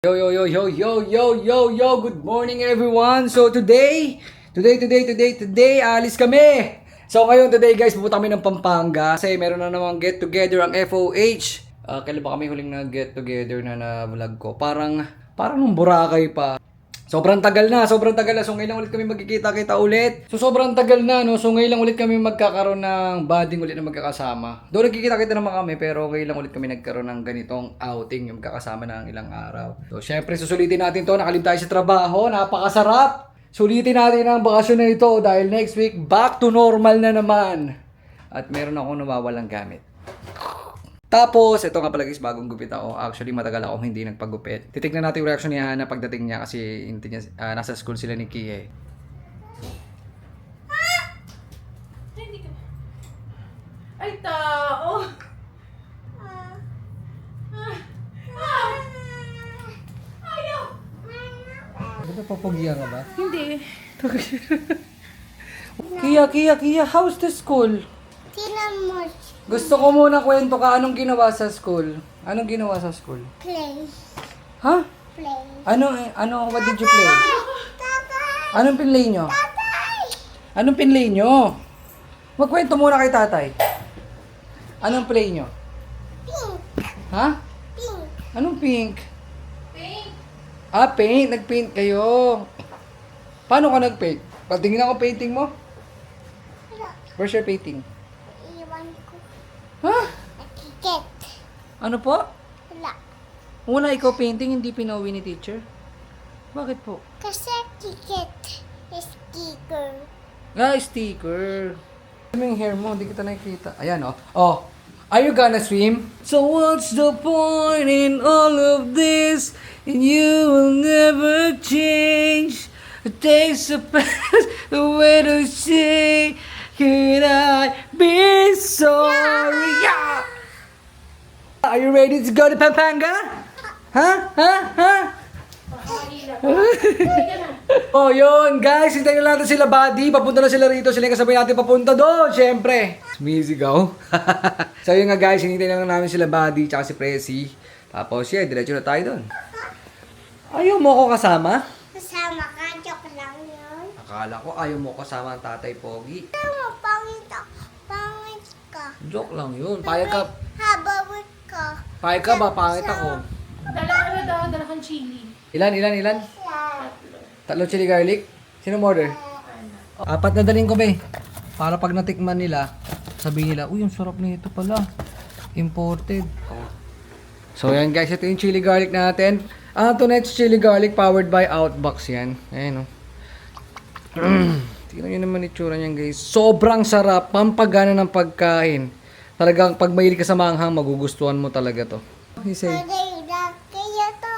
Yo, yo, yo, yo, yo, yo, yo, yo, good morning everyone. So today, alis kami. So ngayon today guys, pupunta kami ng Pampanga kasi meron na namang get together ang FOH. Kailan ba kami huling na get together na vlog ko? Parang nung Boracay pa. Sobrang tagal na. So ngayon lang ulit kami magkikita-kita ulit. So sobrang tagal na, no? So ngayon lang ulit kami magkakaroon ng bonding ulit na magkakasama. Doon nagkikita-kita naman kami, pero ngayon lang ulit kami nagkaroon ng ganitong outing, yung magkakasama ng ilang araw. So syempre susulitin natin to. Nakalim tayo sa trabaho. Napakasarap. Sulitin natin ang bakasyon na ito dahil next week back to normal na naman. At meron akong nawawalang gamit. Tapos, ito nga pala guys, bagong gupit ako. Actually, matagal ako hindi nagpagupit. Titignan natin yung reaction ni Hana pagdating niya kasi nasa school sila ni Kie. Ay, tao! Ayaw! Ano papagiya ka ba? Hindi. Kia, how's the school? Tinamos. Gusto ko muna kwento ka, anong ginawa sa school? Anong ginawa sa school? Play. Ha? Play. What did you play? Tatay! Anong pinlay nyo? Tatay! Anong pinlay nyo? Magkwento muna kay tatay. Anong play nyo? Pink. Ha? Pink. Anong pink? Pink. Paint. Nag-paint kayo. Paano ka nag-paint? Patingin ako painting mo. Wala. Where's your painting? Iwan ko. Ha? Nakikit. Ano po? Wala. Una ikaw painting, hindi pinauwi ni teacher? Bakit po? Kasi kikit. Sticker. Sticker. Ano yung hair mo? Hindi kita nakikita. Ayan, oh. Oh. Are you gonna swim? So what's the point in all of this? And you will never change. It takes a past the way to say, could I be sorry? Yeah. Are you ready to go to Pampanga? Ha? Oh, yun, guys. Hintayin na natin sila, buddy. Papunta na sila rito. Sila yung kasabay natin papunta doon, syempre. Sumisigaw. So, yun nga, guys. Hintayin na namin sila, buddy, tsaka si Presi. Tapos, yeah, diretso na tayo doon. Ayaw mo ko kasama? Kasama ka. Joke lang yun. Akala ko ayaw mo kasama ang tatay Pogi. Ano, pangit ako. Pangit ka. Joke lang yun. Payag ka. Habawit ka. Payag ka ba? Pangit ako. Dala kang chili. Ilan? Tatlo chili garlic? Sino order? 4 na daling ko, be. Para pag natikman nila, sabihin nila, uy, ang sarap nito pala. Imported. So, yan guys. Ito yung chili garlic natin. Antoinette's chili garlic powered by Outbox yan. Ayan, oh. Tingnan nyo naman itsura niyan, guys. Sobrang sarap. Pampagana ng pagkain. Talagang pag mahilig ka sa manghang, magugustuhan mo talaga to. He say, Kaya to.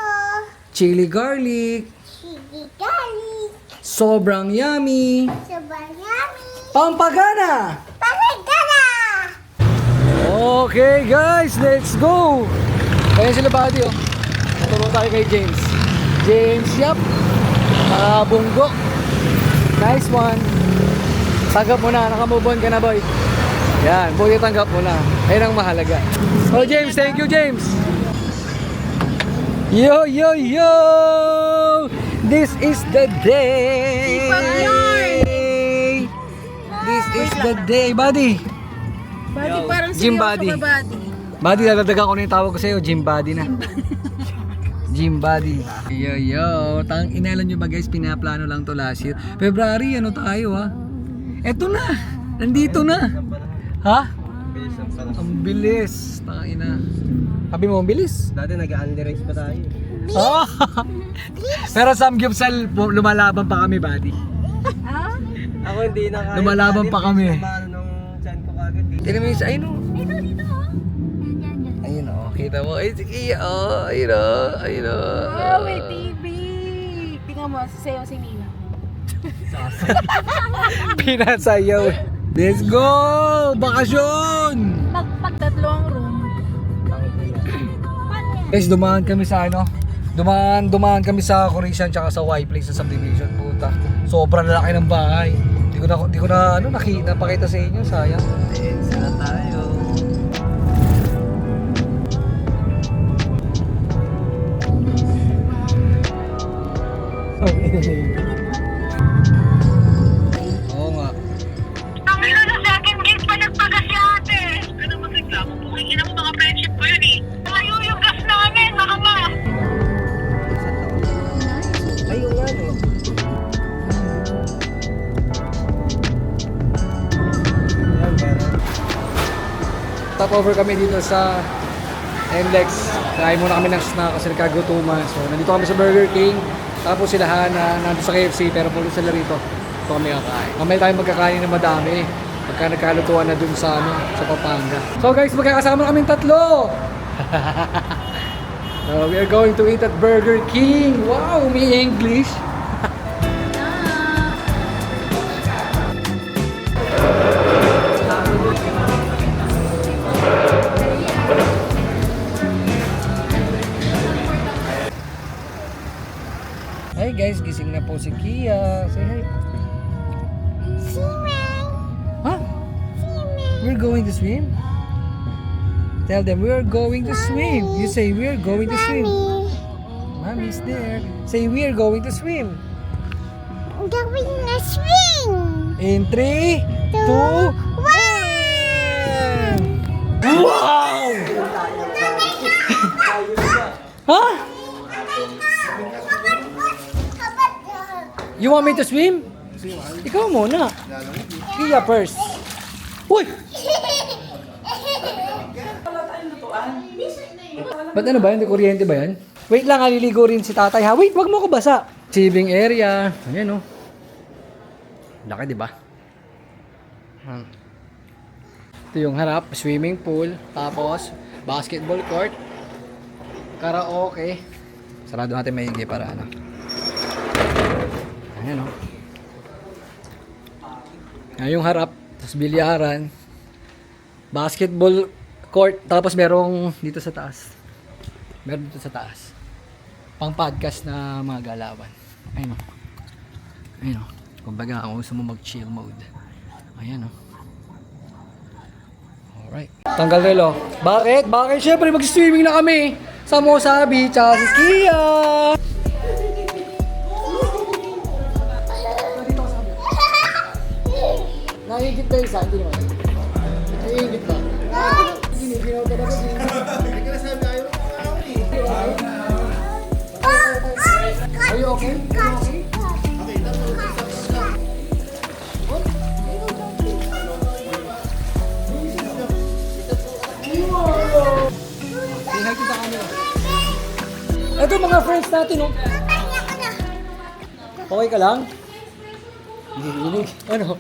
chili garlic. Chili garlic. Sobrang yummy. Sobrang yummy. Pampagana! Pangit ka na. Okay guys, let's go! Ayan sila buddy, oh. Turo tayo kay James. James, yap. Bunggo. Nice one. Tanggap mo na, nakamove on ka na, boy. Yan, buti tanggap mo na. Ayun ang mahalaga. Oh James, thank you James. Yo! This is the day! This is the day, buddy! Buddy, parang Gym seryoso buddy. ka, buddy. Buddy, dadagdagan ko na yung tawag ko sa'yo, gym buddy na. Gym buddy. Yo. Tang inalan nyo ba guys, pinaplano lang to last year. February, ano tayo ha? Eto na! Nandito na! Ha? Ang bilis. Tangina. Sabi mo, ang bilis? Dati nag-underage pa tayo. Oh! Pero samgyupsal, lumalaban pa kami, buddy. Ako hindi na kaya. Lumalaban pa kami. Lumalaban nung chan ko kagad. Tignan mo yung sa, ayun o. Ayun o, kita mo. Ay, sige, ayun o. Oh, may TV. Tingnan mo, sasayaw si Nina. Pinasayaw. Let's go! Bakasyon! Pag tatlo ang room. Guys, dumaan kami sa ano? Dumaan kami sa Corician tsaka sa Y Place sa subdivision, puta. Sobrang lalaki ng bahay. Hindi ko na napakita sa inyo, sayang. Sana tayo. Oo nga. Sabi na sa second gate pa nagpaga si ate. Ano ba reklamo? Bukingin mo mga friendship ko yun eh. Malayo yung gas namin, baka ma. Ayun nga no. Ayan, meron. Top over kami dito sa NLEX. Kain muna kami ng snack kasi nagkagutuman. So, nandito kami sa Burger King. Tapos sila Hana, nandito sa KFC, pero pulo sila rito. Ito kami kakain. Mamaya tayo magkakain na madami. Pagka nagkalutuan na dun sa, sa Pampanga. So guys, magkakasama kaming tatlo! So, we are going to eat at Burger King. Wow, may English. Hi guys, gising na po si Kia. Say hi. Swimming. Huh? Swimming. We're going to swim? Tell them we're going to swim. You say we're going to swim. Mommy's there. Say we're going to swim. Gawin na swing. In 3, 2, 1! Wow! Huh? You want me to swim? Ikaw muna. Kia first. Uy! Ba't ano ba yan? Di kuryente ba yan? Wait lang, aliligo rin si tatay ha. Wait, wag mo ko basa. Receiving area. Ayan o. Laki diba? Ito yung harap, swimming pool. Tapos, basketball court. Karaoke. Sarado natin maigi para ano. Ayan o. Ayan yung harap. Tapos bilyaran. Basketball court. Tapos merong dito sa taas. Meron dito sa taas. Pang podcast na mga galawan. Ayun o. Ayun o. Kumbaga, kung gusto mo mag-chill mode. Ayan o. Alright. Tanggal relo. Bakit? Bakit? Siyempre mag-swimming na kami. Sa Mosabi, tsaka si Kia. Nahigit na isa, hindi naman. Nahigit na. Giniginaw ka na ba? Are you okay? Hihag kita camera. Ito mga friends natin, oh. Okay ka lang? Hinihinig. Ano?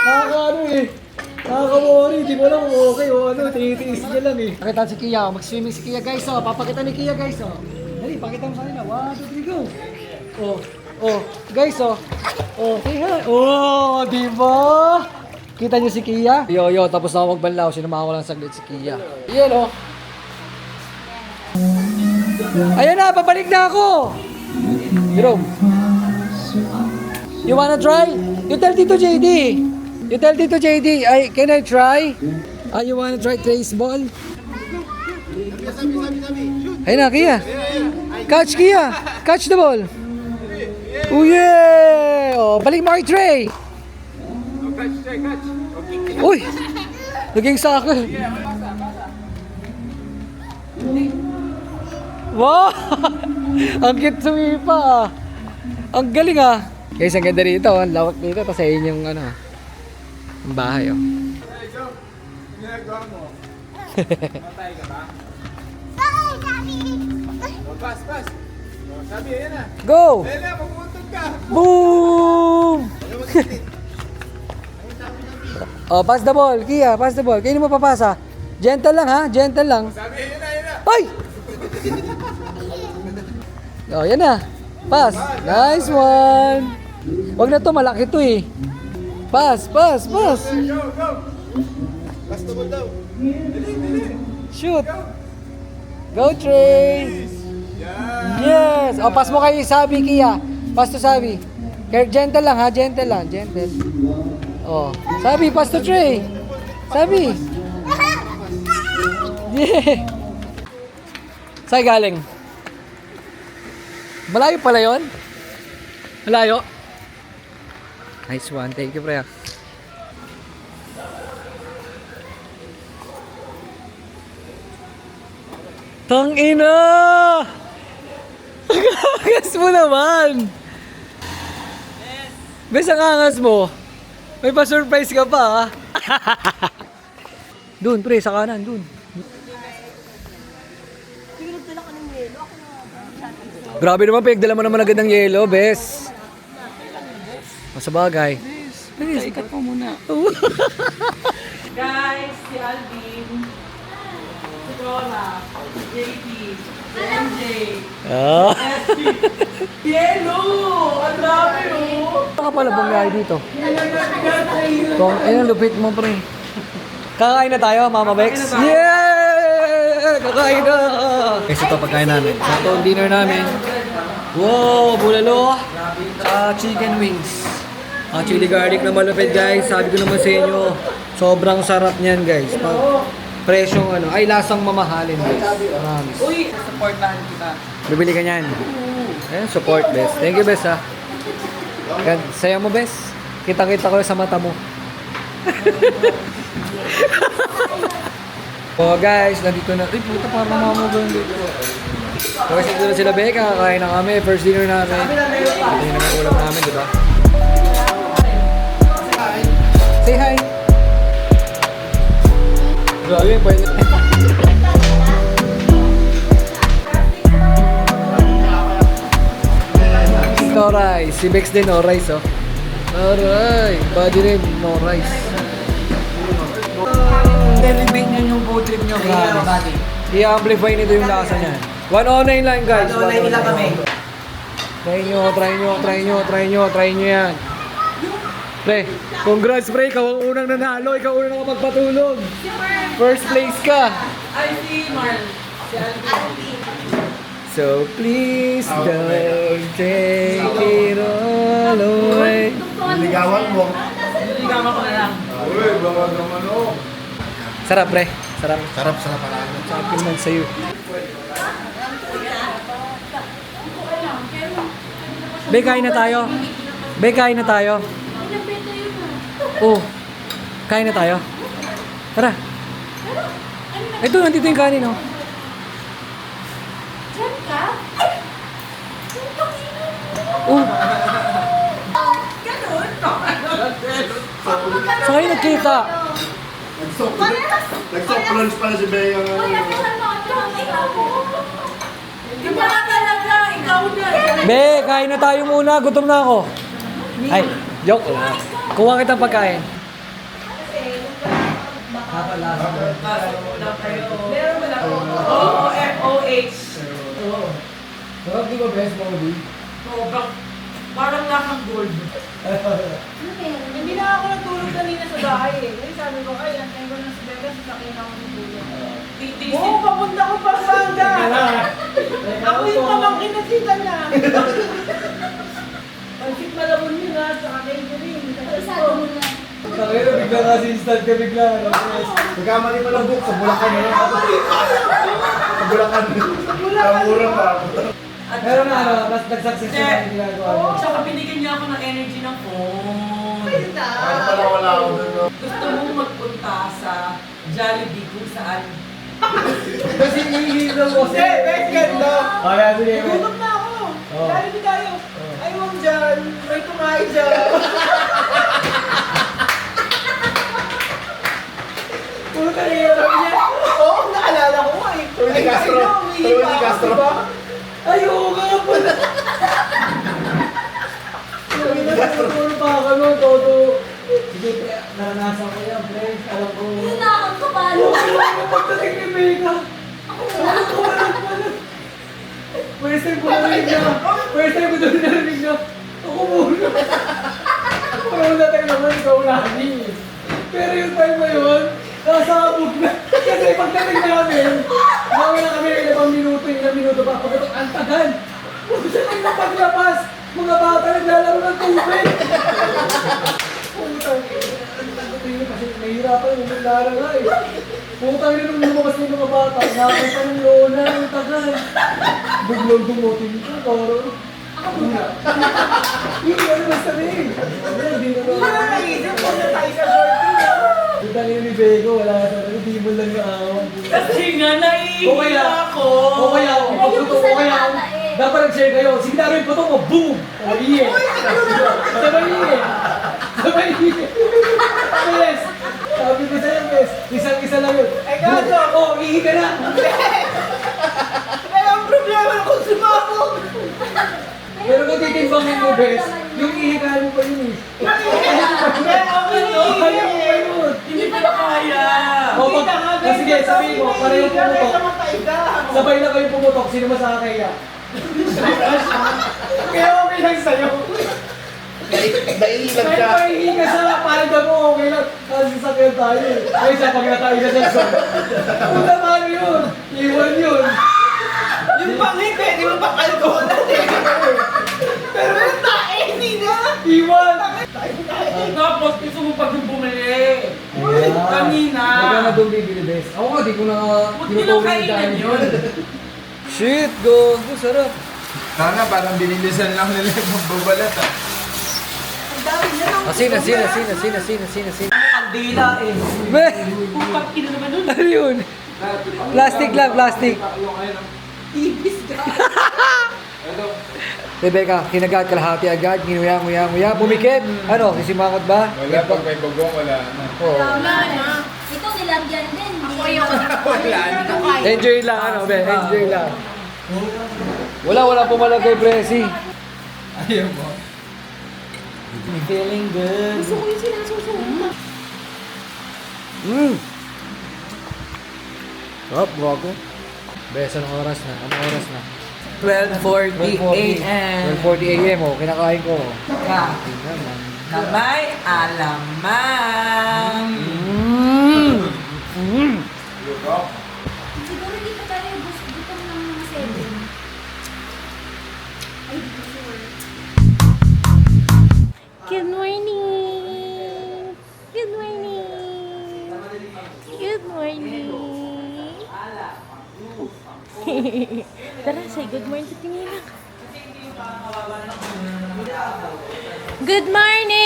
Nakakaano eh. Nakaka-worry. Di ko alam kung okay o ano. Tinitiis niya lang eh. Pakita si Kia. Mag-swimming si Kia guys, oh. Papakita ni Kia guys, oh. Dali, pakita mo sa kanila. 1, 2, 3, go. Oh. Oh. Guys, oh. Oh. Say hi. Oh, di ba? Kita niyo si Kia? Yo, tapos na ako magbanlaw. Sinama ko lang saglit si Kia. Yan, oh. Ayan na, pabalik na ako. Jerome. You wanna try? You tell Tito JD. You tell Tito JD, can I try? You wanna try trace ball? Ayun na, Kia. Catch, Kia. Catch the ball. Oh, yeah. Oh, balik mo kay Trey. Uy! Naging sa akin. Wow! Ang cute sumipa ah. Ang galing ah. Guys, ang ganda rito. Ang lawak dito. Tapos ayun yung ano. Ang bahay oh. Ginagawa mo. Matay ka ba? Pas. Sabi, ayan na. Go! Ayan na, mamuntog ka. Boom! Oh, pass the ball. Kia, pass the ball. Kayo mo papasa. Gentle lang ha. Gentle lang. Sabi, ayan na. Ay! Oh, yan na. Pass. Nice one. Wag na to, malaki to eh. Pass. Go. Basta mo daw. Shoot. Go, Trey. Yes. O, pass mo kay Sabi, Kia. Pass to Sabi. Gentle lang ha. Gentle lang. Gentle. Oh. Sabi, pass to Trey. Sabi. Yeah. Saan galing? Malayo pala yun? Malayo? Nice one. Thank you, pre. Tangina! Ang angas mo naman! Bes, ang angas mo. May pa-surprise ka pa, ha? Dun, pre, sa kanan, dun. Grabe naman, pinagdala mo naman agad ng yelo, bes. Sa bagay. Bes, ikat mo muna. Guys, si Alvin, si Rona, si JP, si MJ, Ah. Yelo! Ang dami oh! Baka pala bumiyay dito. Ayun, lupit mo, pre. Kakain na tayo, Mama Bex. Yeah! Kakain na! Kasi ito pagkain namin. So ito ang dinner namin. Wow! Bulalo! Chicken wings. Chili garlic na malupit, guys. Sabi ko naman sa inyo, sobrang sarap niyan, guys. Presyong ano, ay lasang mamahalin, guys. Promise. Uy, supportahan kita. Bibili ka niyan. Ayan, support, best. Thank you, best, ha. Saya mo, best. Kita-kita ko sa mata mo. So, guys, nandito na. Ay, puta, parang mamamugan dito. So, guys, nandito na sila, Becca. Kakain na kami. First dinner namin. Ito yung naman ulam namin, diba? Say hi! Grabe, pwede. No rice. Si Bex din, no rice, oh. Alright. Body rin, no rice. Elevate nyo yung food trip nyo, promise. I-amplify nito yung lasa niya. 109 lang, guys. 109 lang kami. Try nyo yan. Pre, congrats, pre. Ikaw ang unang nanalo. Ikaw ang unang nakapagpatulog. First place ka. Ay, si Marl. Si Alvin. So please don't take it all away. Ligawan mo. Ligawan ko na lang. Uy, baka naman o. Sarap, pre. Sarap. Sarap pala. Sarap yung man sa'yo. Be, kain na tayo. Be, kain na tayo. Oh, kain na tayo. Tara. Ito, nandito yung kanin, oh. Oh. Saan kayo nagkita? Nag-soft lunch pala si Bea. Hindi pa talaga, ikaw na. Be, kain na tayo muna. Gutom na ako. Ay, joke lang. Kuha kita pagkain. Meron ba na ako? Oo, FOH. Sarap di ba, best Modi? Sobrang, parang lakang gold. Hindi na ako natulog kanina sa bahay eh. Kasi sabi ko, ay, antayin ko na sa Vegas, sasakyan ako ng tulog. Oo, papunta ko pa sa hangga. Ako yung pamangkin na sita niya. Pansit malabon yun ha, sa catering. Takira, bigla nga si instant ka bigla. Nagkamali pa ng book sa Bulacan. Sa Bulacan. Sa mura pa. Pero na ano, mas nag-success na yung ginagawa mo. Oo, tsaka binigyan niya ako ng energy ng phone. Ano pala wala ako doon. Gusto mong magpunta sa Jollibee kung saan. Kasi hihilo mo. Hindi, best ganda. Kaya, sige. Gutom na ako. Oo. Jollibee tayo. Ay, ma'am dyan. May kumain dyan. Puro kanina sabi niya. Oo, naalala ko nga eh. Tuloy ni Castro. Tuloy ni Castro. Ayoko nga pala. Sabi na siguro pa ako no, todo. Sige, pre, naranasan ko yan, pre. Alam ko. Nakakapalo. Pagdating ni Becca. Ako ko walang pala. First time ko narinig na. First time ko doon narinig na. Ako muna. Parang natin naman ikaw lagi. Pero yung time na yun, nasabog na. Kasi pagdating namin, namin na kami ilang minuto pa. Pagdating, ang tagal. Pagdating na paglabas, mga bata naglalaro ng tubig. Putang ina, kasi nahihirapan yung naglara nga eh. Putang ina nung lumabas yung mga bata, nakakita ng lona, ang tagal. Biglang dumoting ito, parang. Hindi, ano ba sabihin? Hindi na Wala na naisip ko na tayo sa shorty. Yung tayo ni Bego, wala na talaga. Hindi mo lang naawan. Kasi nga, naiiya ako. O kaya, o kaya, dapat nag-share kayo. Sige na rin po ito mo, boom! O, iye. Sabay iye. Sabay iye. Yes. Sabi ko sa'yo, Bes. Isang-isa lang yun. Ay, gato. O, ihi ka na. Ay, ang problema na kung sumabog. Pero kung titimbangin mo, Bes, yung ihigaan mo pa yun eh. Kaya ako Kaya mo pa yun. Hindi pa na kaya. O, sige, sabihin mo, pareho pumutok. Sabay na kayo pumutok, sino masakaya? Kaya okay lang sa'yo. Naiilag Kahit ka. pahihi ka sa parang mo, okay lang. Kasi sasakyan tayo eh. Ay, sa pag natay na Nelson. Puta paano yun? Iwan yun. Yung pangit, pwede mo pa kalkulan eh. Pero yung tae, hindi na. Iwan. Tapos gusto mo pa yung bumili. Kanina. Huwag ka na doon bibili, Bes. Ako nga, di ko na Huwag nilang kainan yun. Shit, go. Sarap. Sana parang binilisan lang nila yung magbabalat ah. Ang dami na lang. Asin. Kandila eh. Be! Pupag kilo naman nun. Ano yun? Plastic lang, plastic. Ibis ka. Rebecca, kinagat kalahati agad, nguya, pumikit. Ano, sisimangot ba? Wala, pag may bagong wala na. Oo. Wala na. Ito nilagyan din. Ako yung Wala na. Enjoy lang, ano, be, enjoy lang. Wala pumalagay, Presi. Ayaw mo. Feeling good. Gusto ko yung sinasusunod. Sarap, bago. Bes, anong oras na? 12:40 a.m. 12:40 a.m. Oh, kinakain ko. Ka. Naman. Na may alamang. Siguro hindi pa tayo gusto ng mga 7. Ay, di ko sure. Good morning! Good morning! Good morning! Tara, say good morning to Tinina. Good morning!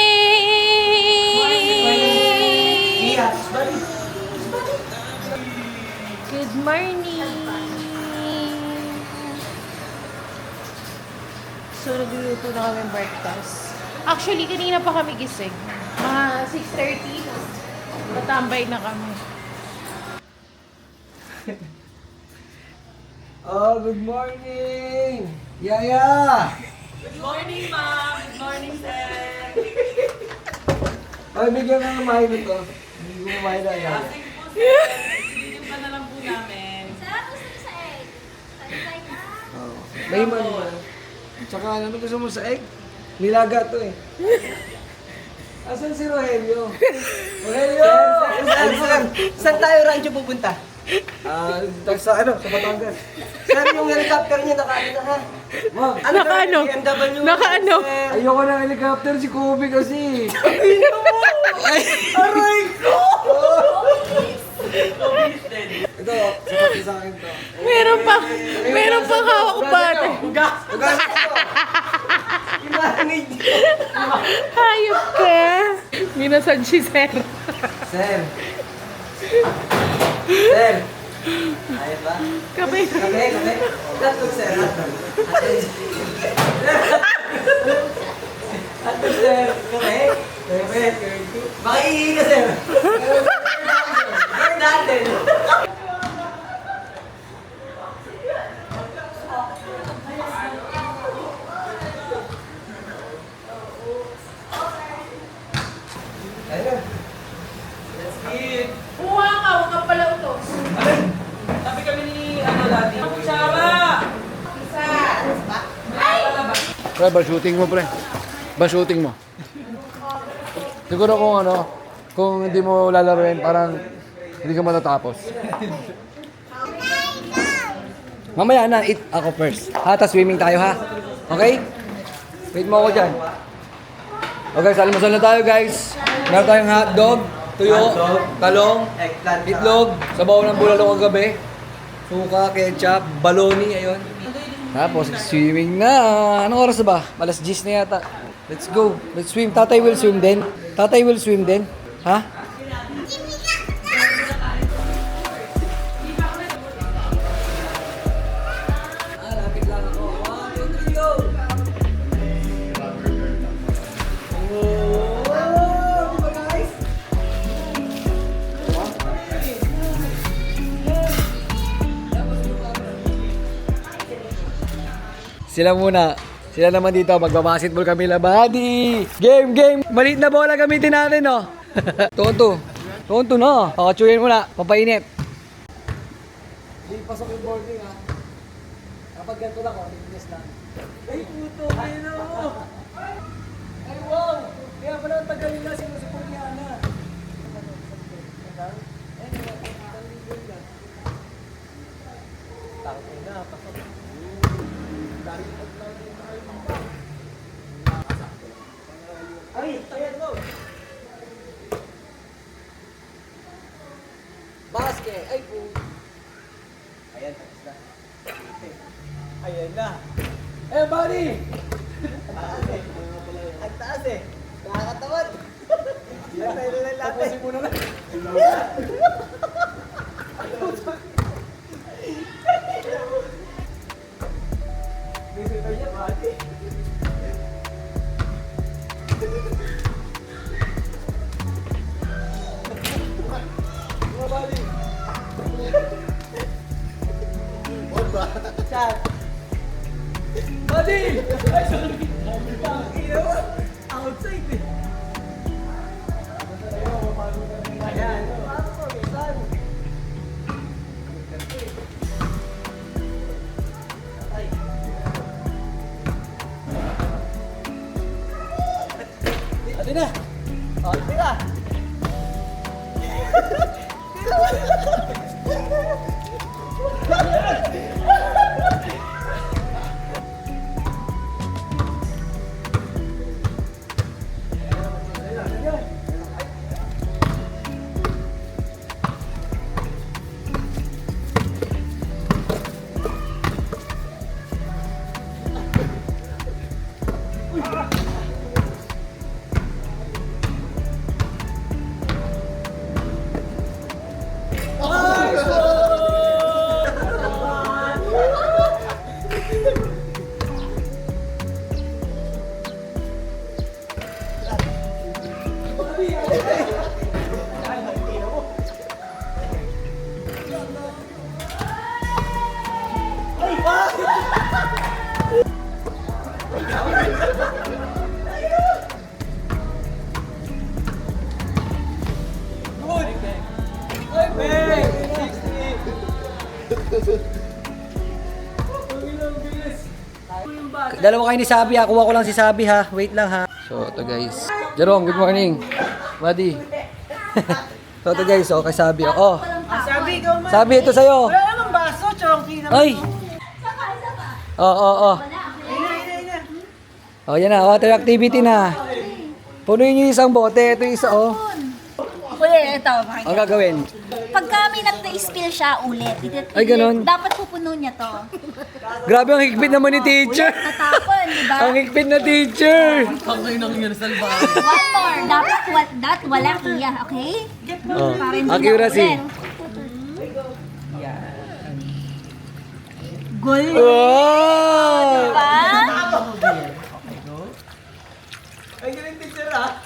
Good morning! So, nagluluto na kami breakfast. Actually, kanina pa kami gising. Mga 6:30. Natambay na kami. Oh, good morning! Yaya! Good morning, ma'am. Good morning, sir. Ay, bigyan ka ng mahal ito. Hindi ko kumain na yan. Silipin pa na lang po namin. Sarap gusto mo sa egg? Satisfied na? Oh. May man yan. Tsaka ano gusto mo sa egg? Nilaga to eh. Asan si Rogelio? Rogelio! Saan tayo rancho pupunta? Sa Batangas. Sir, yung helicopter niya nakaano na ha? Ma'am, Naka-ano? BMW. Naka-ano? Sir. ayoko ng helicopter si Kobe kasi. Aray ko! Ito, sapat sa akin to. Meron pang hawak ko bata. Ugas ko! Imanid niyo. Hayop ka. Minasad si Sir. Sir. Sir. Ayos ba? Kapay. Kape. Hotdog, sir. Hotdog. Hotdog, sir. Kape. Kape. Baka ihi ka, sir. Burn natin. Ayun. Let's eat. Kuha ka, huwag kang pala utos. Sabi kami ni, dati. Kutsara! Pre, ba shooting mo, pre? Ba shooting mo? Siguro kung ano, kung hindi mo lalaruin, parang hindi ka matatapos. Mamaya na, eat ako first. Ha, tas swimming tayo ha? Okay? Wait mo ako dyan. Okay, sa almusal na tayo guys. Meron tayong hotdog, tuyo, Hotdog, talong, eggplant, itlog, sabaw ng bulalo kagabi, suka, ketchup, baloni, ayun. Tapos, swimming na. Anong oras na ba? Alas 10 na yata. Let's go. Let's swim. Tatay will swim din. Tatay will swim din. Ha? Lapit lang ako. 1, 2, 3, go! Sila muna. Sila naman dito. Magbabasketball kami la buddy. Game! Maliit na bola gamitin natin, no? Tonto. Tonto na. Pakatsuyin muna. Papainit. Hindi pasok yung boarding, ha? Kapag ganito lang ako, tignis lang. Ay, puto. Ayun o. Ay, wow. Kaya pala ang tagal nila sinusuport ni Ana. Basket! Ay po! Ayan, tapos na. Ayan na. Eh, buddy! Ang taas eh. Nakakatawan. Tapusin mo na lang. Shot. Buddy! Ay, sorry! Outside eh. Ayan. Ate na! Oh, tira. Dalawa kayo ni Sabi ha. Kuha ko lang si Sabi ha. Wait lang ha. So, ito guys. Jerome, good morning. Buddy. So, ito guys. Oh, kay Sabi. Oh. Sabi, ikaw man. Sabi, ito sa'yo. Wala namang baso, chonky naman. Ay! Oh. Oh, yan na. Water activity na. Punuin niyo yung isang bote. Ito yung isa, oh. Ulit, ito. Ang gagawin. Pagka may na-spill siya, ulit. Ay, ganun? Dapat pupuno niya to. Grabe, ang higpit naman ni teacher. Tatapon, di ba? Ang higpit na teacher. One more. Dapat walang iya, okay? Oh. Para hindi Accuracy. na ulit. Goal. Wow! Diba? Ay, galing teacher ah.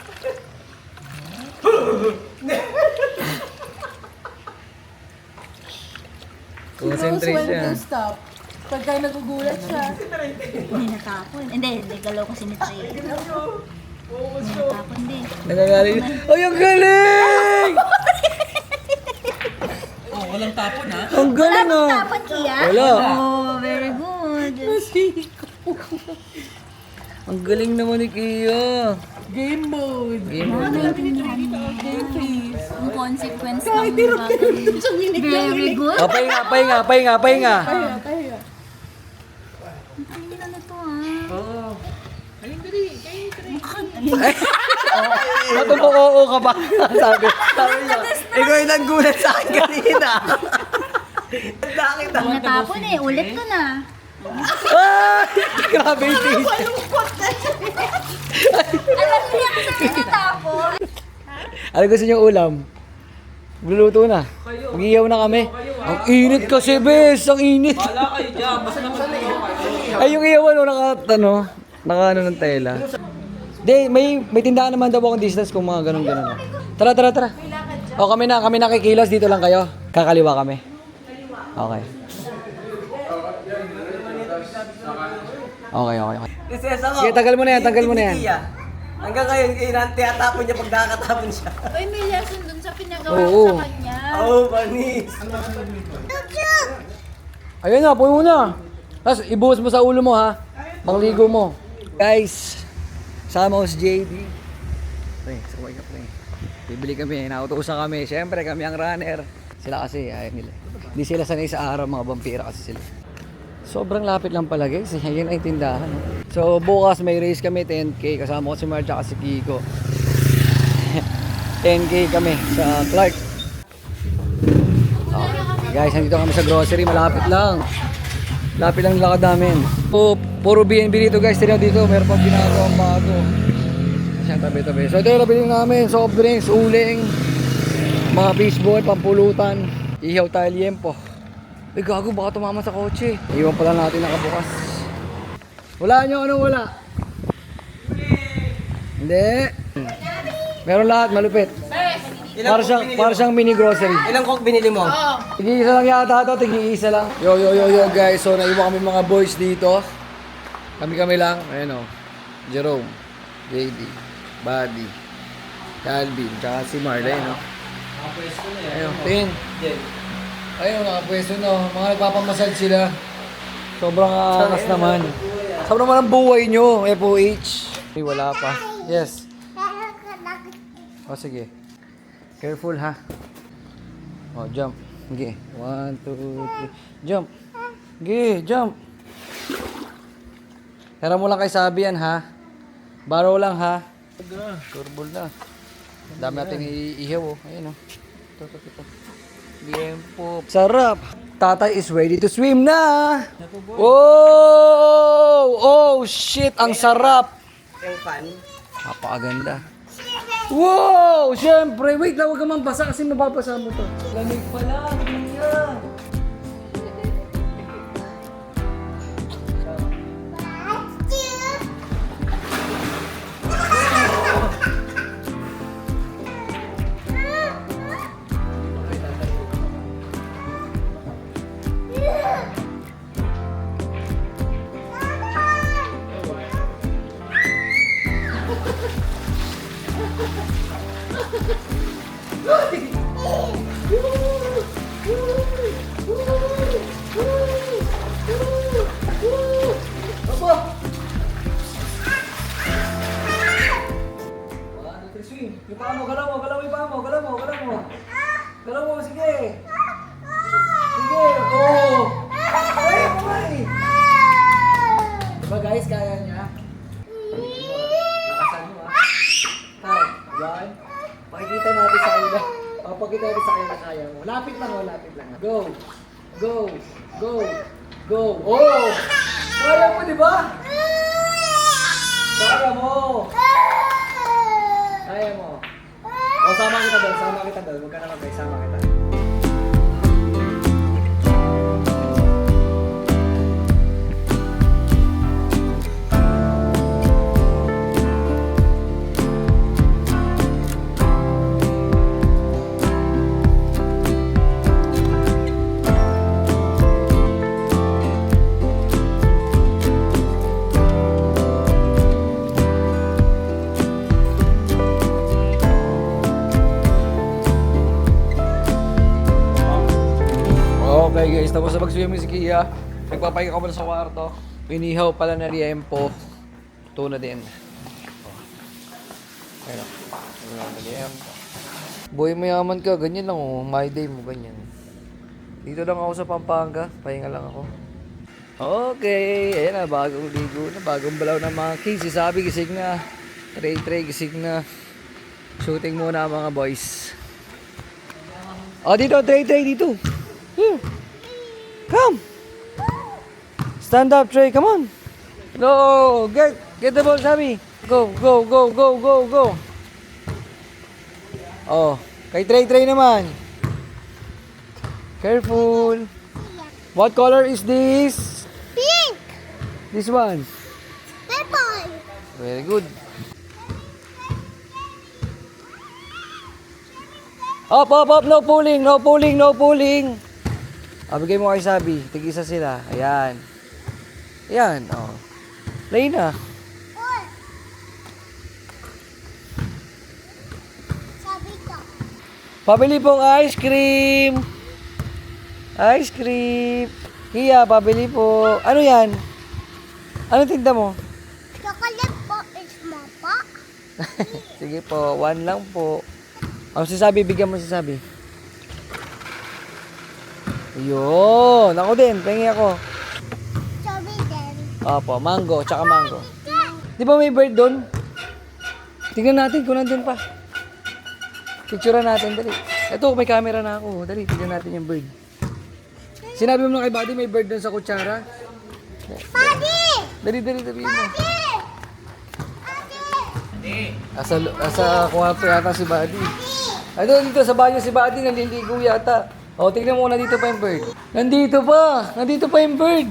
Concentration. Stop. Pagka nagugulat siya. Hindi natapon. Hindi, galaw kasi ni Trey. Hindi natapon din. Nagagaling. Ay, ang galing! Walang tapon ha? Ang Wala galing bang ah. tapon, Kia? Wala. Oh, very good. Ang galing naman ni Kia. Game mode. Game Ano over. naintindihan mo? Ang consequence ng bagay. Very good. Oh, pahinga. Pahinga. Ang ganda na to ah. Oo. Matupok oo ka ba? Sabi niya. Ikaw yung naggulat sa akin kanina. Nakita Hindi natapon eh. Ulit ko na. Ay! Grabe yung taste. Alam niya kasi natapon. Ano gusto niyo ulam? Magluluto na. Mag-iyaw na kami. Ang init kasi, bes. Ang init. Wala kayo dyan. Basta naman kayo. Ay, yung iyawan, naka ng tela. Hindi, may tindahan naman daw akong distance kung mga ganun-ganun. Tara. O, kami na kikilos. Dito lang kayo. Kakaliwa kami. Okay. Okay. Prinsesa ko. Sige, tagal mo na yan. Hanggang ngayon, tiyatapon niya pag nakakatapon siya. Uy, may lesson dun sa pinagawa Oo. ko sa kanya. Oo, panis. Ayun na, puno na. Tapos, ibuhos mo sa ulo mo, ha? Pangligo mo. Guys, sama ko si JD. Pre, sabay ka, pre. Bibili kami, nautusan kami. Siyempre, kami ang runner. Sila kasi, ayaw nila. Hindi sila sanay sa araw, mga vampira kasi sila. Sobrang lapit lang pala, guys. Yan ay tindahan. So, bukas may race kami, 10K. Kasama ko si Mark at si Kiko. 10K kami sa Clark. Okay. Guys, nandito kami sa grocery. Malapit lang. Lapit lang lakad namin. Puro B&B dito, guys. Tignan dito. Meron pang ginagawang bago. Siya, tabi-tabi. So, ito yung nabili namin. Soft drinks, uling, mga fishball, pampulutan. Ihaw tayo liempo. Ay, gago, baka tumama sa kotse. Iwan pala natin nakabukas. Wala nyo, anong wala? Hindi. Meron lahat, malupit. Para siyang mini grocery. Ilang coke binili mo? Tig-iisa lang yata ito, tig-iisa lang. Yo guys, so naiwan kami mga boys dito. Kami lang, ayun o. Jerome, JD, Buddy, Calvin, tsaka si Marlene, no? Ayun, tingin. Ayun, nakapwesto na. Mga nagpapamassage sila. Sobrang angas naman. Sobrang naman ang buhay nyo, FOH. Ay, wala pa. Yes. O, sige. Careful, ha. O, jump. Sige. 1, 2, 3. Jump. Sige, jump. Tara mo lang kay Sabian, ha. Baro lang, ha. Turbol na. Dami natin iihaw, oh. Ayun, oh. Ito. Liempo. Sarap. Tatay is ready to swim na. Oh, shit. Ang sarap. Yung fan. Napakaganda. Wow! Siyempre. Wait lang, huwag ka mambasa kasi mababasa mo to. Lamig pala. Ganyan. Swing. Yung paa mo, galaw mo. Galaw mo, sige. Sige, oh. Ay. Diba guys, kaya niya? Lakasan mo, ha? Yan. Pakikita natin sa kanila. Pakikita natin sa kanila na kaya mo. Lapit lang. Go. Oh! Kaya mo, di ba? Kaya mo. O, sama kita doon. Huwag ka na magay, sama kita. Okay guys, tapos na mag-swimming si Kia. Nagpapahinga ka pala sa kwarto. Inihaw pala na liempo. Tuna din. Ayun. Liempo. Boy, mayaman ka. Ganyan lang oh. My day mo, ganyan. Dito lang ako sa Pampanga. Pahinga lang ako. Okay. Ayan na, bagong ligo na. Bagong balaw ng mga kids. Si Sabi gising na. Trey gising na. Shooting muna mga boys. Oh, dito. Trey, dito. Come! Stand up, Trey. Come on. No, get the ball, Sabi. Go. Oh, kay Trey naman. Careful. What color is this? Pink! This one. Purple! Very good. Up. No pulling. Bigay mo kay Sabi. Tig-isa sila. Ayan. Oh. Play na. Sabi ko. Pabili pong ice cream. Hiya, pabili po. Ano yan? Ano tinda mo? Chocolate po is mapa. Sige po, 1 lang po. Si Sabi, bigyan mo si Sabi. Ayun, ako din, pengi ako. Sabi din. Opo, mango, tsaka mango. Di ba may bird doon? Tingnan natin kung nandun pa. Picturean natin, dali. Ito, may camera na ako. Dali, tingnan natin yung bird. Sinabi mo na kay Buddy, may bird doon sa kutsara. Buddy! Dali mo. Buddy! Asa kwarto yata si Buddy. Ay, doon dito sa banyo si Buddy, naliligo yata. O, tingnan mo, nandito pa yung bird. Nandito pa yung bird.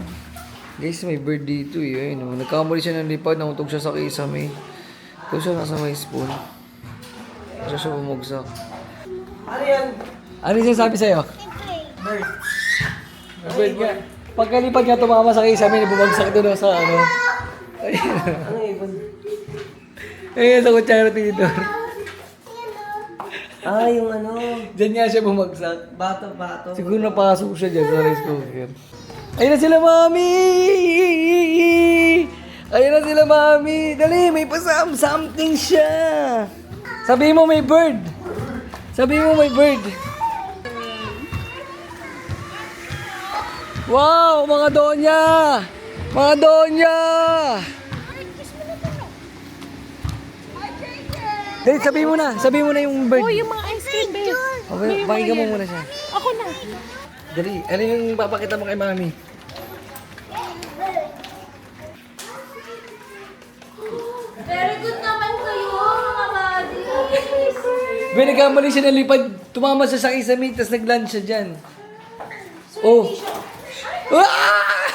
Guys, may bird dito eh. Ayun, oh. Nagkamali siya ng lipad, nakutog siya sa kisame. Ito siya nasa may spoon. Ito siya bumugsak. Ano yan? Ano yung sabi sa'yo? Bird. Bird nga. Pagkalipad niya tumama sa kisame, bumagsak doon sa ano. Ano ibon? Ayun, sa kutsara dito. Yung ano. Diyan nga siya bumagsak. Bato. Siguro napasok siya dyan sa rice cooker. Ayun na sila, Mami! Dali, may something siya. Sabihin mo may bird. Wow, mga donya! Dali, sabihin mo na yung bird. Oh, yung mga ice cream, babe. Okay, pakinggan mo muna siya. Ako na. Dali, ano yung papakita mo kay Mami? Very good naman kayo, mga buddy. May nagkamali siya ng lipad, tumama siya sa kisame, tapos nag-land siya dyan. Oh! Ah!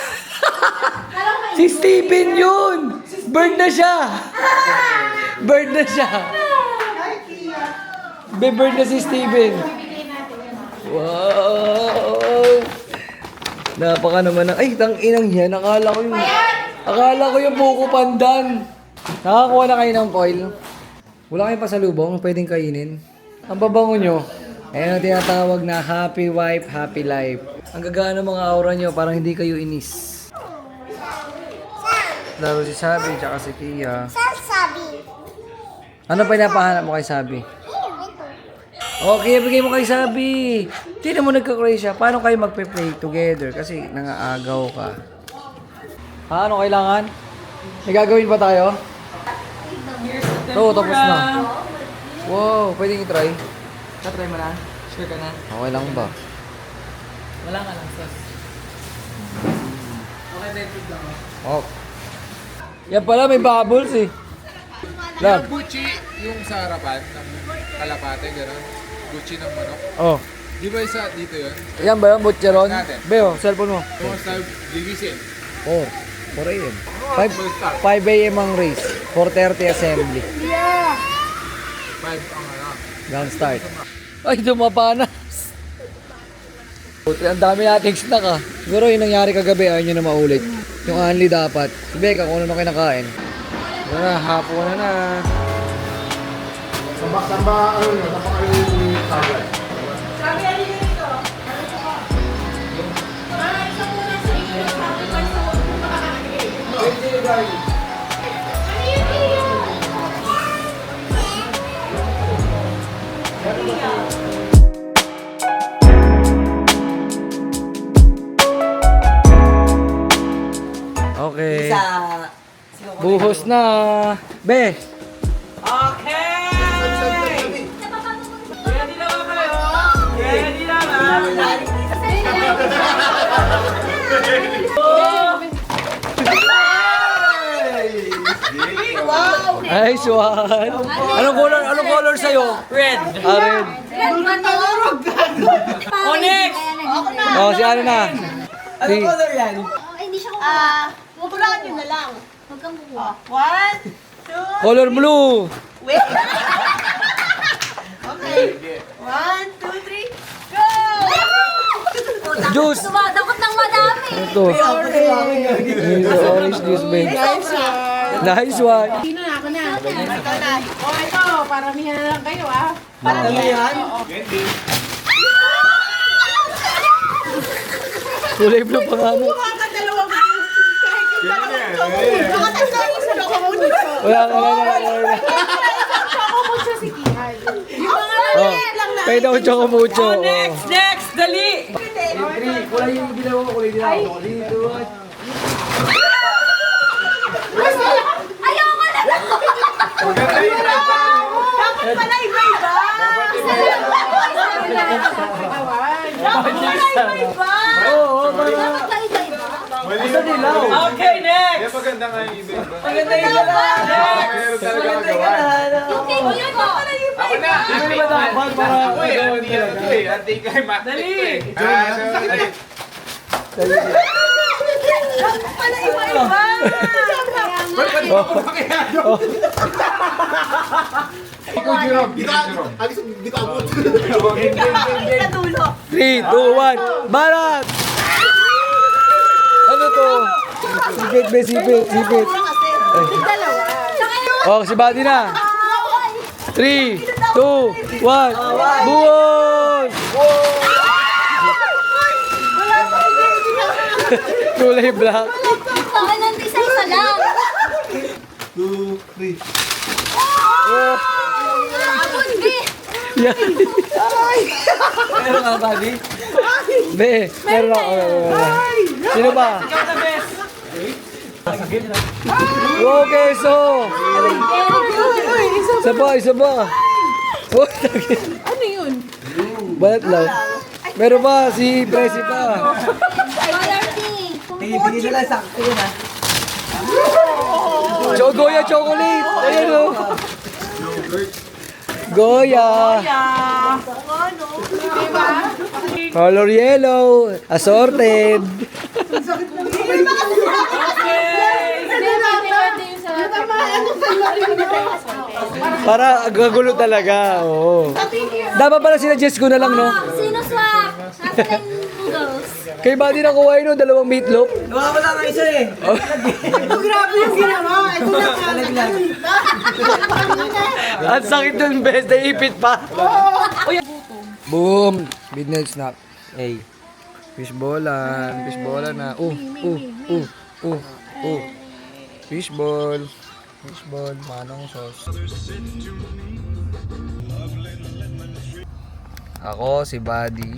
Si Steven yun! Bird na siya! Bird na si Steven. Wow! Napaka naman ng... Ay, tanginang yan. Akala ko yung buko pandan. Nakakuha na kayo ng foil. Wala kayong pasalubong, pwedeng kainin. Ang babango nyo. Ayan ang tinatawag na happy wife, happy life. Ang gagana ng mga aura nyo, parang hindi kayo inis. Lalo si Sabi, tsaka si Tia. Sabi. Ano pa pinapahanap mo kay Sabi? Okay, bigay mo kay Sabi. Tignan mo nagka-cray siya. Paano kayo magpe-play together? Kasi nangaagaw ka. Ano kailangan? May gagawin ba tayo? Oo, tapos na. Wow, pwedeng i-try. Katry mo na? Sure ka na? Okay lang ba? Wala ka lang, sus. Okay, babe, lang ako. Oh. Yan pala, may bubbles eh. Love. Gucci yung sa harapan ng kalapate, gano'n. Gucci ng manok. Oh. Di ba isa dito yun? Yan ba yung butcheron? Natin. Beo, cellphone mo. Yung sa gigising. 4 a.m. 5 a.m. ang race. 4:30 assembly. 5 ang ano. Gang start. Ay, dumapa na. Puti, ang dami nating snack ah. Siguro yung nangyari kagabi, ayaw nyo na maulit. Yung only dapat. Si Becca, kung ano na kinakain. Wala, hapon na. Samba, ano yun? Napakayo yung sabay. Sabi, ano yun ito? Ano ito ka? Isa muna sa iyo. Sabi pa sa huwag mo makakakit. Ano yun iyo? Okay. Isa. Buhos na. Be, Okay! Ready na ba kayo? Ready na ba? Nice one. Anong color sa'yo? Red. Ah, red. Oh, next! Oh, si ano na? Si, Anong color yan? Hindi siya kukuha. Pupulaan nyo na lang. Huwag kang kukuha. 1, 2, color blue. wait! Okay. 1, 2, 3, go! Juice. Dumadakot ng madami. Ito. Ito, orange juice, babe. Nice one. Sino na? Ako na. Ikaw na. Oh, ito. Paramihan na lang kayo, ah. Parang yan. Kulay blue pa nga mo. Makakadalawang kahit yung dalawang choco. Makakadalawang yung sa choco mo. Wala. Ako mo siya si Kihan. Yung mga Oh, maliit lang na. kayo daw choco mucho. Oh, next! Next! Dali! Kulay yung ginawa ko, kulay ginawa ko. Dito. Ayoko na lang. Dapat pala iba-iba. Dapat pala iba-iba. Oo, Dapat ba iba-iba? Okay, next! Maganda nga yung iba. Maganda yung dala. Next! Meron talaga magawa. Yung cake yun po. Ako na! Ano ba dapat para Ako eh, hindi ka ito eh. Ate ka eh, ma- Dali! Dapat pala iba-iba. Ikaw, Jerome. Dito abot. Sa dulo. 3, 2, 1, balat! Ano to? Sipit, be, sipit. Oh, si Buddy na. 3, 2, 1, buwos! Kulay black. Saka nang isa-isa lang. 2, 3. Ako hindi. Yan. Meron ka, Buddy? Be, meron ako. Sino ba? Ikaw na, best! Wow, keso! Isa ba? Oh, Ano yun? balat lang. Meron ba? Si Presi pa. Color pink. Bigyan na lang sakto yun, ha? Goya chocolate. Ayan o. Goya. Color yellow. Assorted. Para gagulo talaga. Oo. Dapat pala sila Jess ko na lang, no? Sino swap? Natin noodles. Kay Buddy na kuhain no, 2 meatloaf. Nawawala nga isa eh. Grabe yung ginawa. Ito na Ang sakit dun, best. Naipit pa. Boom. Midnight snack. Hey. Fishballan. Fishballan na. Fishball. Fishball. Manong sauce. Ako, si Buddy,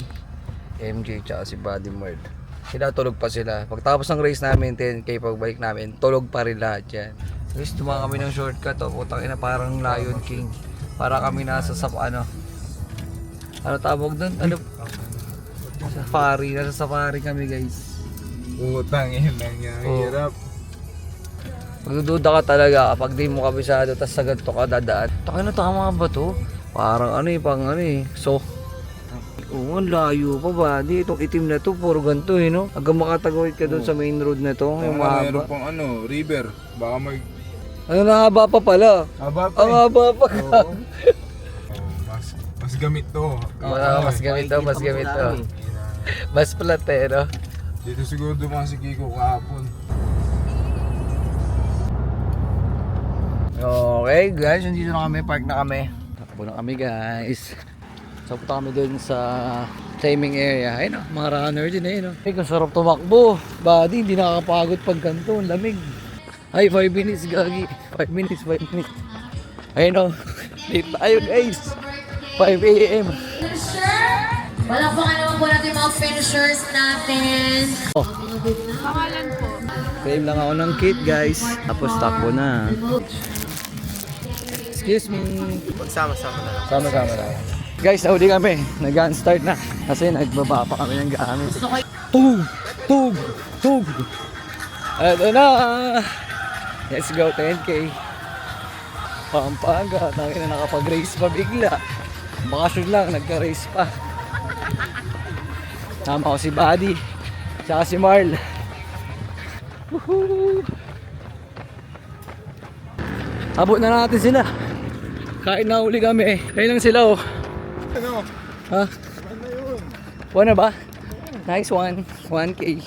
MJ, tsaka si Buddy Merd. Tulog pa sila. Pagtapos ng race namin, 10K pagbalik namin, tulog pa rin lahat yan. Guys, tumawa kami ng shortcut. Putang ina, parang Lion King. Para kami nasa ano tawag doon? Ano? Safari. Nasa safari kami, guys. Utang yun lang yan. Hirap. Magdududa ka talaga kapag di mo kabisado tapos sa ganito ka dadaan. Taka na, tama ba to? Parang so oo, ang layo pa ba? Di, itong itim na to, puro ganito eh, no? Hanggang makatagawid ka doon sa main road na to, yung Meron mahaba. pang river. Baka may... Ano, nahaba pa pala. Haba pa Ang haba pa ka. Oo. Mas gamit to. Mas gamit to, mas gamit to. Mas plat eh, no? Dito siguro dumaan si Kiko kahapon. Okay guys, nandito na kami, park na kami. Takbo na kami guys. So punta kami dun sa timing area. Ayun o, mga runner din eh. No? Ay, kung sarap tumakbo. Buddy, hindi nakakapagod pag ganito. Ang lamig. Ay, 5 minutes gagi. 5 minutes. Ayun o. Late tayo guys. 5 a.m. Palakpakan naman po natin yung mga finishers natin. Pangalan po. Claim lang ako ng kit guys. Tapos takbo na. Excuse me. Magsama-sama na lang. Sama-sama na. Guys, nauli kami. Nag-unstart na. Kasi nagbaba pa kami ng gamit. Tug! Ito na! Let's go, 10K. Pampanga, tayo na nakapag-race pa bigla. Bakasyon lang, nagka-race pa. Tama ko si Buddy, tsaka si Marl. Woohoo! Abot na natin sila. Kahit nahuli kami, ayun lang sila oh. Ano? Ha? One na ba? Nice one. 1K.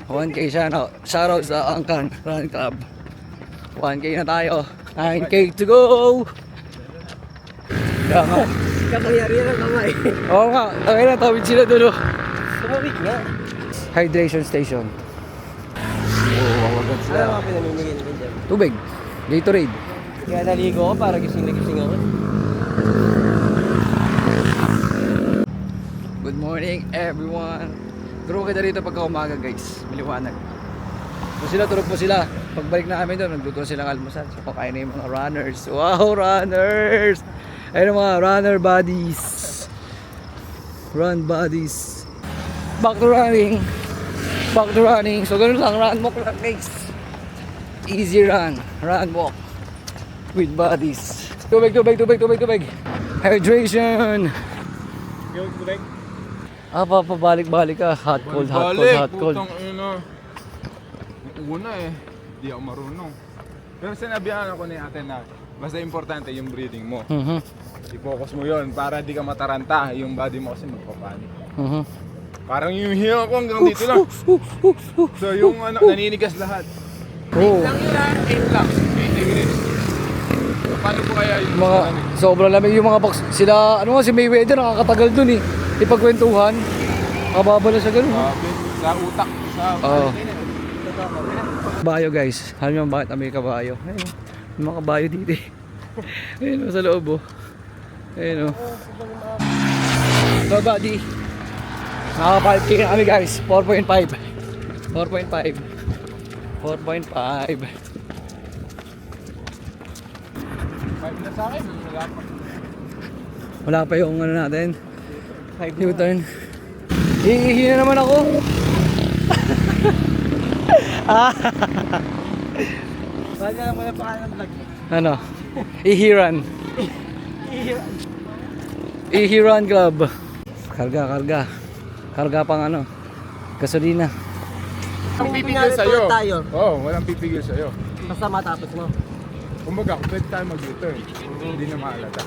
1K siya. Shoutout sa Angkan Run Club. 1K na tayo. 9K to go! Kaya nga. Kakayari na kamay. Oo nga. Okay na, tawid sila doon. Tumawik na. Hydration station. Oo, wawagan sila. Ano mga pinamimigay natin dyan? Tubig. Gatorade. Kaya naligo ko para gising na gising ako. Good morning everyone. Turo kita dito pagka umaga guys. Maliwanag. Tulog po sila. Pagbalik namin doon, nagluto silang almusal. So kakain na yung mga runners. Wow, runners! Ayun ang mga runner buddies. Run buddies. Back to running. Back to running. So ganun lang, run walk lang guys. Easy run. Run walk. With buddies. Tubig. Hydration. Yung tubig. Papabalik-balik ka. Hot, cold. Putang ina. Una di ako marunong. Pero sinabihan ako ni ate na basta importante yung breathing mo. I-focus mo yon para di ka mataranta. Yung body mo kasi magpapanik. Parang yung hiya ko hanggang dito lang. So yung naninigas lahat. Oh. Lang yun lang, 8 lang. 8 degrees. Paano po kaya yung Mga sobrang lamig yung mga box. Sila, ano nga si Mayweather nakakatagal dun eh. Ipagkwentuhan. Kababa na siya ganun. sa utak, sa Oo. Kabayo guys. Alam niyo bakit kami kabayo? Ayun, yung mga kabayo dito eh. Ayun sa loob oh. Ayun oh. So buddy. Nakaka-5K na kami guys. 4.5. 4.5. 4.5. na sa akin, wala pa. Wala pa yung ano natin. U-turn. Iihi na naman ako. Bakit na lang muna pangalan ng vlog mo? Ano? Ihiran. Ihiran Club. Karga. Karga pang ano. Gasolina. Walang pipigil sa'yo. Tayo. Oo, walang pipigil sa'yo. Basta matapos mo. Kumbaga, pwede tayo mag-U-turn. Hindi na maalata.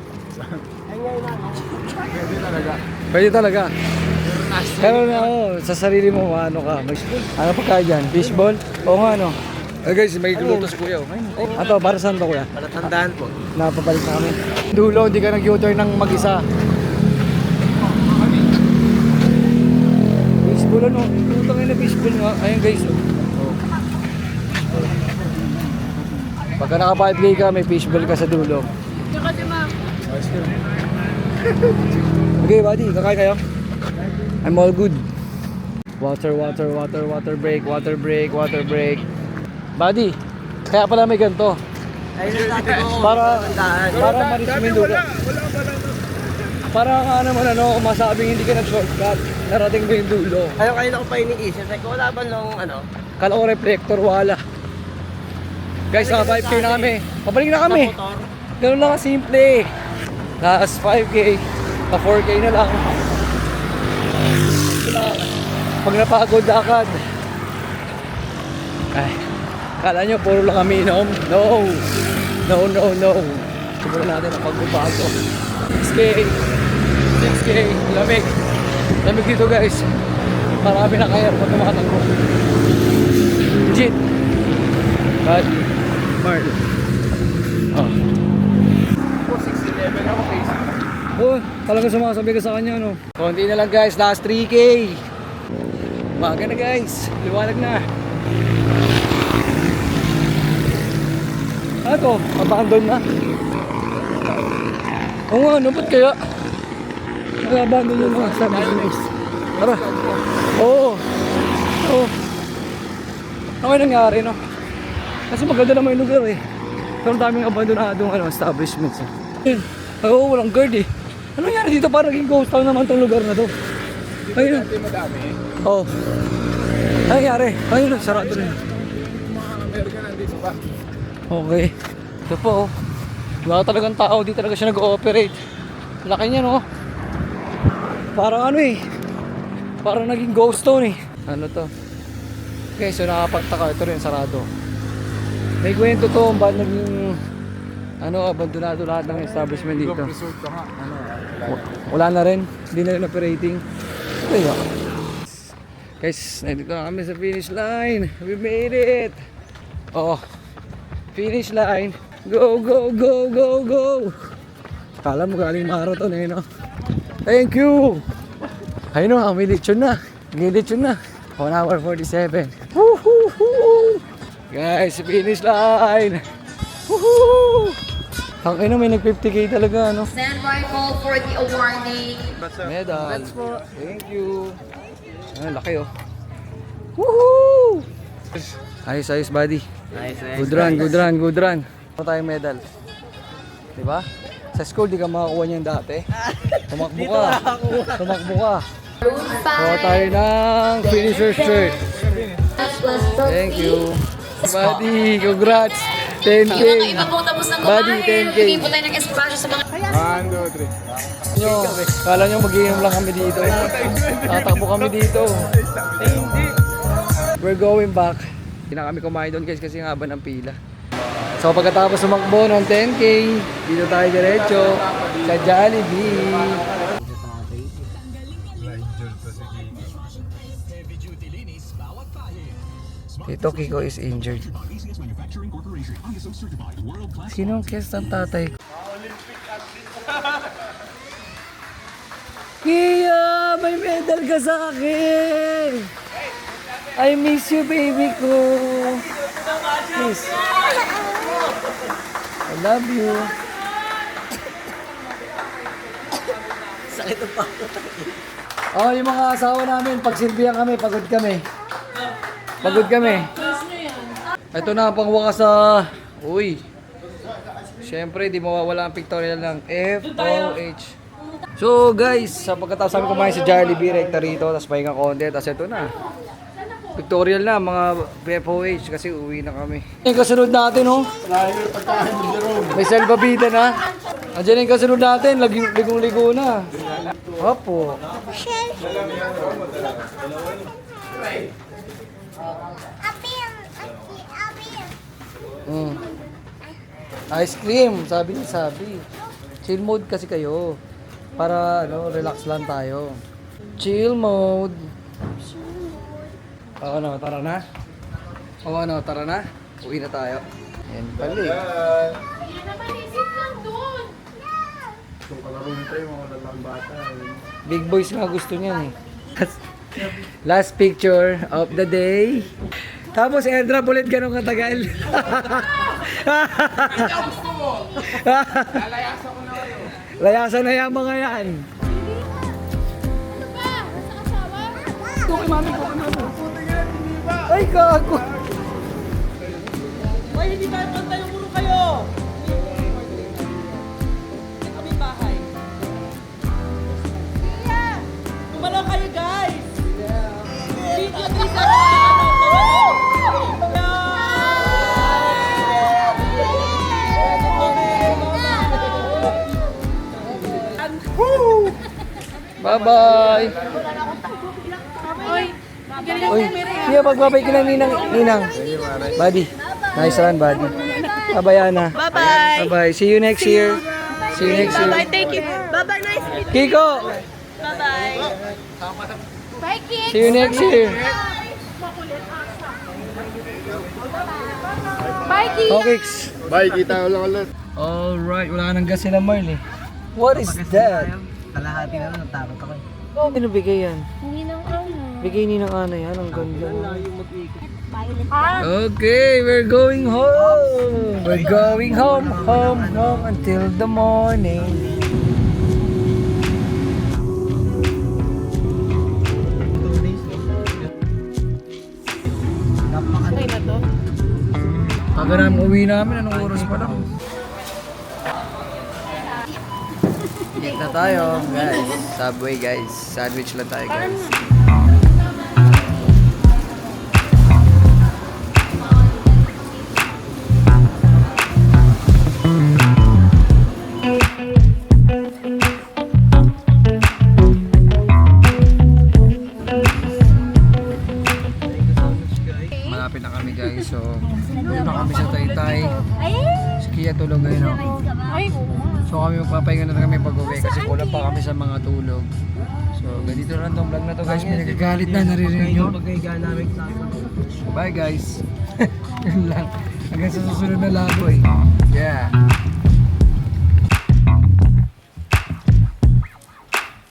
Pwede talaga. Pwede talaga. Pero sa sarili mo, ano ka? Ano pa kaya dyan? Fishball? Oo nga, ano? Guys, may luto si kuya. Ato, para saan to kuya? Palatandaan po. Napabalik na kami. Dulo, hindi ka nag-U-turn ng mag-isa. Fishball ano? Tutang na fishball nga. Ayun guys. Oh. Pagka naka 5K ka, may fishball ka sa dulo. Okay, buddy, kakain kayo? I'm all good. Water break. Buddy, kaya pala may ganito. Ayun ang sabi ko. Para palatandaan. maris mo yung dulo. Para nga naman ano, kung masabing hindi ka nag-shortcut, narating mo yung dulo. Ayaw kayo na ko pa iniisip. Sabi ko, wala ba nung ano? Kala ko reflector, wala. Guys, naka 5K na kami. Pabalik na kami. Motor. Ganun lang simple. Last 5K, pa 4K na lang. Pag napagod akad. Ay, kala nyo puro lang kami inom? No. Siguro natin ang pagbabago. 6K, lamig. Lamig dito guys. Marami na kaya pag tumatakbo. Legit. Bad. Marl. Oh. Oh, talaga sumasabi ka sa kanya, no? Konti na lang guys, last 3K. Umaga na guys, liwanag na. Ano to? Abandon na? Oo nga, ano ba't kaya? Abandon yung mga sabi guys. Tara. Oo. Ano nangyari, no? Kasi maganda naman yung lugar eh. Pero daming abandonadong establishments eh. Oo, walang guard eh. Ano nangyari dito? Parang naging ghost town naman tong lugar na to. Ayun. Dati madami. Oo. Ano nangyari? Ayun, sarado na. Mga Amerika nandito pa. Okay. Ito po oh. Wala talagang tao, di talaga siya nag-ooperate. Laki niya, no? Parang ano eh. Parang naging ghost town eh. Ano to? Okay, so nakapagtaka. Ito rin, sarado. May kwento to, ba naging abandonado lahat ng establishment dito. Resort ka nga. Wala na rin. Hindi na rin operating. Kaya. Guys, nandito na kami sa finish line. We made it. Oh. Finish line. Go, go, go, go, go. Kala mo galing marathon eh, no? Thank you. Ayun no, may lechon na. May lechon na. 1 hour 47. Woohoo! Guys, finish line. Woohoo! Ang ino, may nag 50k talaga, no? Stand by call for the awarding. Medal. Thank you. Ay, laki oh. Woohoo! Ayos, ayos, buddy. Nice. Good run, good run, good run. Ano tayong medal? Diba? Sa school, di ka makakuha niyan dati. Tumakbo ka. Tumakbo ka. Kuha tayo ng finisher shirt. Thank you. Buddy, congrats. 10K. Iba pong tapos ng Buddy, kumain. 10K. Hindi po tayo ng espasyo sa mga... 1, 2, 3. Nyo, kala nyo mag-iinom lang kami dito. Tatakbo kami dito. We're going back. Hindi na kami kumain doon guys kasi ang haba ng pila. So pagkatapos sumakbo ng 10K, dito tayo diretso sa Jollibee. Tito Kiko is injured. Sino ang guest ng tatay ko? Kia, may medal ka sa akin! I miss you, baby ko! Please. I love you. Sakit ang pako. Oh, yung mga asawa namin, pagsilbihan kami, pagod kami. Pagod kami. Ito na, pangwakas sa... Uy. Siyempre, di mawawala ang pictorial ng FOH. So guys, sa pagkatapos namin kumain sa Jollibee, rekta rito, tapos pahinga konti, tapos ito na. Pictorial na, mga FOH, kasi uwi na kami. Yung kasunod natin, oh. May salbabida na. Andiyan yung kasunod natin, ligong-ligo na. Opo. Ice cream, sabi niya sabi. Chill mode kasi kayo. Para relax lang tayo. Chill mode. O ano, tara na? O ano, tara na? Uwi na tayo. Yan pala eh. Big boys nga gusto niyan eh. Last picture of the day. Tapos airdrop ulit ganun katagal. Layasan na yan mga yan. Ay, gago. Hoy, hindi tayo pantay, umuro kayo! Kami bahay. Tumalaw kayo, guys! Video, Bye-bye. Uy, siya magbabay ka ng ninang. Buddy. Nice run, buddy. Bye-bye, Ana. Bye-bye. Bye-bye. See you next year. See you next year. Bye-bye. Thank you. Bye-bye. Nice meeting you. Kiko! Bye-bye. Bye, kids! See you next year. Bye, kids! Okay. Bye, kita ulit. Alright, wala nang gas sila Marl eh. What is that? Kalahati na lang, natakot ako eh. Ano bigay yan? Hindi nang ano. Bigay ni ng Ana yan, ang ganda. Ah, Okay, we're going home. We're going home, home, home until the morning. Okay na to. Taga namin uwi namin, anong oras pa lang? Eat na tayo, guys. Subway, guys. Sandwich lang tayo, guys. guys. So, doon na kami sa Taytay. Si Kia tulog ngayon. Oh. Ay, oo nga. So kami magpapahinga na kami pag-uwi kasi kulang pa kami sa mga tulog. So ganito lang tong vlog na to guys. May nagagalit na, naririnig nyo. Bye guys. Yun lang. Hanggang sa susunod na lago eh. Yeah.